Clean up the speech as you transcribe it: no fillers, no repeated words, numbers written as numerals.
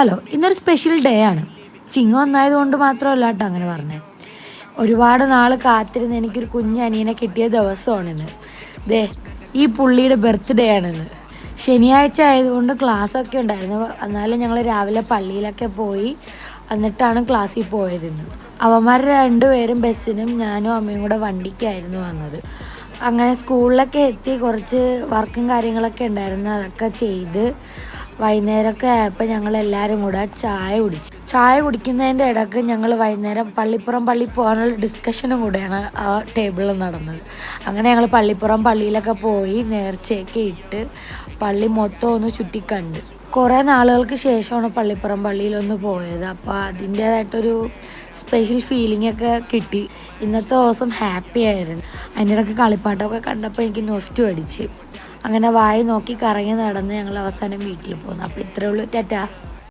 Hello, ഇന്നൊരു special day ആണ്. ചിങ്ങ ഒന്നായതുകൊണ്ട് മാത്രമല്ല കേട്ടോ അങ്ങനെ പറഞ്ഞത്. ഒരുപാട് നാൾ കാത്തിരുന്ന് എനിക്കൊരു കുഞ്ഞനിയനെ കിട്ടിയ ദിവസമാണിന്ന്. ദേ ഈ പുള്ളിയുടെ ബർത്ത്ഡേ ആണിന്ന്. ശനിയാഴ്ച ആയതുകൊണ്ട് ക്ലാസ്സൊക്കെ ഉണ്ടായിരുന്നു. എന്നാലും ഞങ്ങൾ രാവിലെ പള്ളിയിലൊക്കെ പോയി എന്നിട്ടാണ് ക്ലാസ്സിൽ പോയതിന്ന്. അവന്മാർ രണ്ടുപേരും ബസ്സിനും ഞാനും അമ്മയും കൂടെ വണ്ടിക്കായിരുന്നു വന്നത്. അങ്ങനെ സ്കൂളിലൊക്കെ എത്തി കുറച്ച് വർക്കും കാര്യങ്ങളൊക്കെ ഉണ്ടായിരുന്നു. അതൊക്കെ ചെയ്ത് വൈകുന്നേരമൊക്കെ ആയപ്പോൾ ഞങ്ങളെല്ലാവരും കൂടെ ചായ കുടിക്കുന്നതിൻ്റെ ഇടയ്ക്ക് ഞങ്ങൾ വൈകുന്നേരം പള്ളിപ്പുറം പള്ളി പോകാനുള്ള ഡിസ്കഷനും കൂടെയാണ് ആ ടേബിളിൽ നടന്നത്. അങ്ങനെ ഞങ്ങൾ പള്ളിപ്പുറം പള്ളിയിലൊക്കെ പോയി നേർച്ചയൊക്കെ ഇട്ട് പള്ളി മൊത്തം ഒന്ന് ചുറ്റിക്കണ്ട്. കുറേ നാളുകൾക്ക് ശേഷമാണ് പള്ളിപ്പുറം പള്ളിയിലൊന്ന് പോയത്. അപ്പോൾ അതിൻ്റേതായിട്ടൊരു സ്പെഷ്യൽ ഫീലിംഗ് ഒക്കെ കിട്ടി. ഇന്നത്തെ ദിവസം ഹാപ്പി ആയിരുന്നു. അതിൻ്റെ ഇടയ്ക്ക് കളിപ്പാട്ടമൊക്കെ കണ്ടപ്പോൾ എനിക്ക് നൊസ്റ്റു അടിച്ച്. അങ്ങനെ വായി നോക്കി കറങ്ങി നടന്ന് ഞങ്ങൾ അവസാനം വീട്ടിൽ പോന്നു. അപ്പോൾ ഇത്രയേ ഉള്ളൂ. ടാറ്റാ.